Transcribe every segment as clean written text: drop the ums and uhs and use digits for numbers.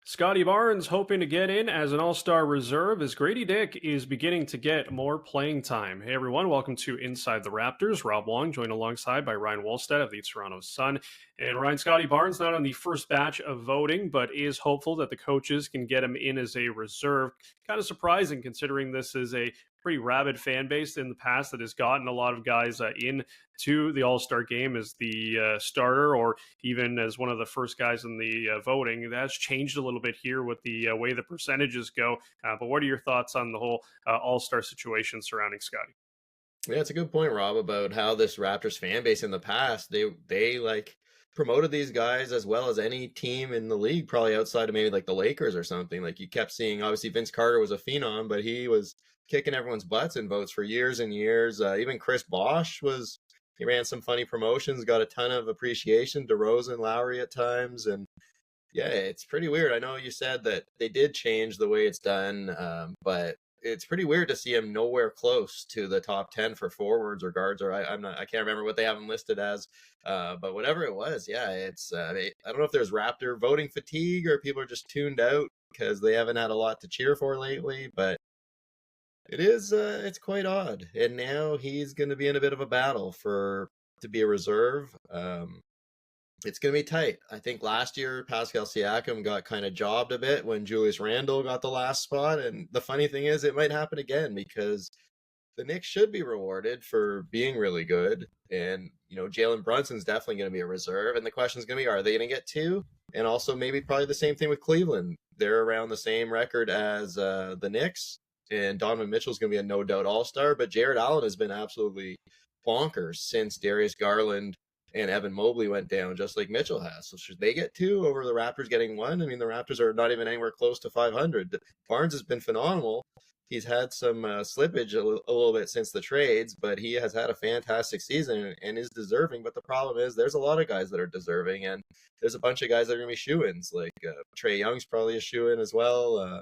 Scottie Barnes hoping to get in as an all-star reserve as Gradey Dick is beginning to get more playing time. Hey everyone, welcome to Inside The Raptors. Rob Wong joined alongside by Ryan Wolstat of the Toronto SUN. And Ryan, Scottie Barnes not on the first batch of voting, but is hopeful that the coaches can get him in as a reserve. Kind of surprising considering this is a pretty rabid fan base in the past that has gotten a lot of guys in to the All-Star game as the starter or even as one of the first guys in the voting. That's changed a little bit here with the way the percentages go. But what are your thoughts on the whole All-Star situation surrounding Scottie? Yeah, it's a good point, Rob, about how this Raptors fan base in the past, they like promoted these guys as well as any team in the league, probably outside of maybe like the Lakers or something. Like you kept seeing, obviously Vince Carter was a phenom, but he was kicking everyone's butts in votes for years and years. Even Chris Bosh he ran some funny promotions, got a ton of appreciation. DeRozan, Lowry at times, and yeah, it's pretty weird. I know you said that they did change the way it's done, but it's pretty weird to see him nowhere close to the top 10 for forwards or guards, or I can't remember what they have him listed as. But whatever it was, yeah, I don't know if there's Raptor voting fatigue or people are just tuned out because they haven't had a lot to cheer for lately, but it's quite odd. And now he's going to be in a bit of a battle to be a reserve. It's going to be tight. I think last year Pascal Siakam got kind of jobbed a bit when Julius Randle got the last spot. And the funny thing is, it might happen again because the Knicks should be rewarded for being really good. And, Jalen Brunson's definitely going to be a reserve. And the question is going to be, are they going to get two? And also maybe probably the same thing with Cleveland. They're around the same record as the Knicks. And Donovan Mitchell's going to be a no doubt all-star. But Jared Allen has been absolutely bonkers since Darius Garland and Evan Mobley went down, just like Mitchell has. So should they get two over the Raptors getting one? I mean, the Raptors are not even anywhere close to 500. Barnes has been phenomenal. He's had some slippage a little bit since the trades, but he has had a fantastic season and is deserving. But the problem is there's a lot of guys that are deserving, and there's a bunch of guys that are going to be shoo-ins. Like Trae Young's probably a shoo-in as well.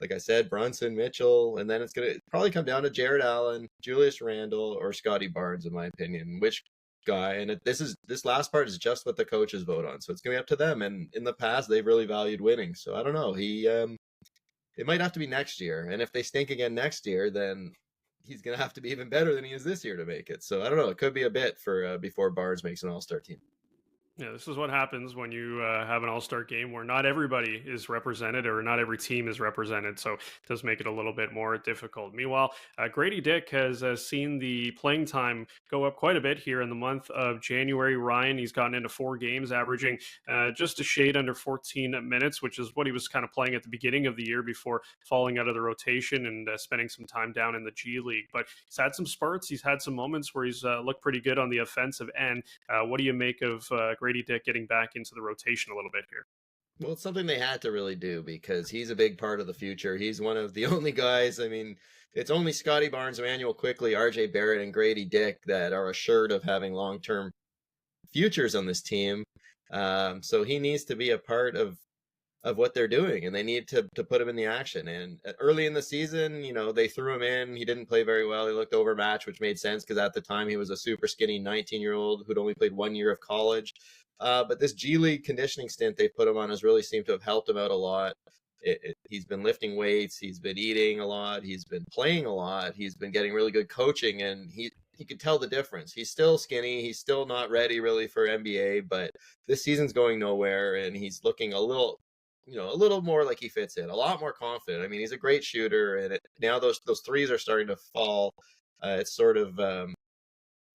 Like I said, Brunson, Mitchell, and then it's going to probably come down to Jared Allen, Julius Randle, or Scottie Barnes, in my opinion, which guy. And this last part is just what the coaches vote on, so it's gonna be up to them. And in the past they've really valued winning, so I don't know. It might have to be next year, and if they stink again next year, then he's gonna have to be even better than he is this year to make it. So I don't know, it could be a bit for before Barnes makes an all-star team. Yeah, this is what happens when you have an all-star game where not everybody is represented or not every team is represented. So it does make it a little bit more difficult. Meanwhile, Gradey Dick has seen the playing time go up quite a bit here in the month of January. Ryan, he's gotten into 4 games, averaging just a shade under 14 minutes, which is what he was kind of playing at the beginning of the year before falling out of the rotation and spending some time down in the G League. But he's had some spurts. He's had some moments where he's looked pretty good on the offensive end. What do you make of Gradey Dick getting back into the rotation a little bit here? Well, it's something they had to really do because he's a big part of the future. He's one of the only guys. I mean, it's only Scottie Barnes, Emmanuel Quickly, RJ Barrett, and Gradey Dick that are assured of having long-term futures on this team. So he needs to be a part of what they're doing, and they need to put him in the action. And early in the season, they threw him in. He didn't play very well. He looked overmatched, which made sense because at the time he was a super skinny 19-year-old who'd only played 1 year of college. But this G League conditioning stint they put him on has really seemed to have helped him out a lot. He's been lifting weights. He's been eating a lot. He's been playing a lot. He's been getting really good coaching, and he could tell the difference. He's still skinny. He's still not ready really for NBA, but this season's going nowhere, and he's looking a little more like he fits in, a lot more confident. I mean, he's a great shooter, and now those threes are starting to fall. It's sort of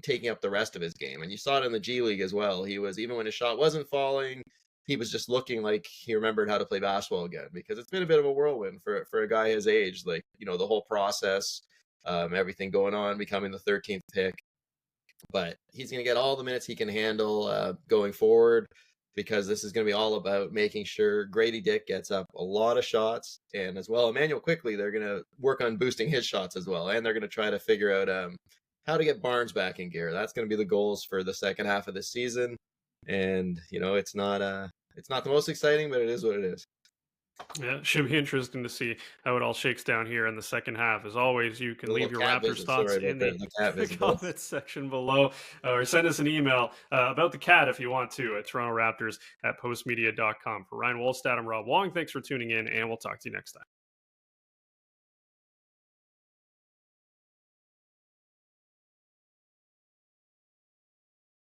taking up the rest of his game, and you saw it in the G League as well. He was, even when his shot wasn't falling, he was just looking like he remembered how to play basketball again, because it's been a bit of a whirlwind for a guy his age. Like, the whole process, everything going on, becoming the 13th pick. But he's going to get all the minutes he can handle going forward, because this is going to be all about making sure Gradey Dick gets up a lot of shots. And as well, Emmanuel Quickly, they're going to work on boosting his shots as well. And they're going to try to figure out how to get Barnes back in gear. That's going to be the goals for the second half of the season. And, it's not the most exciting, but it is what it is. Yeah, should be interesting to see how it all shakes down here in the second half. As always, you A can little leave your cat Raptors visit. thoughts Sorry about in the, the, the cat the visible. comments section below, or send us an email about the cat if you want to at Toronto Raptors at postmedia.com. For Ryan Wolstat, I'm Rob Wong. Thanks for tuning in, and we'll talk to you next time.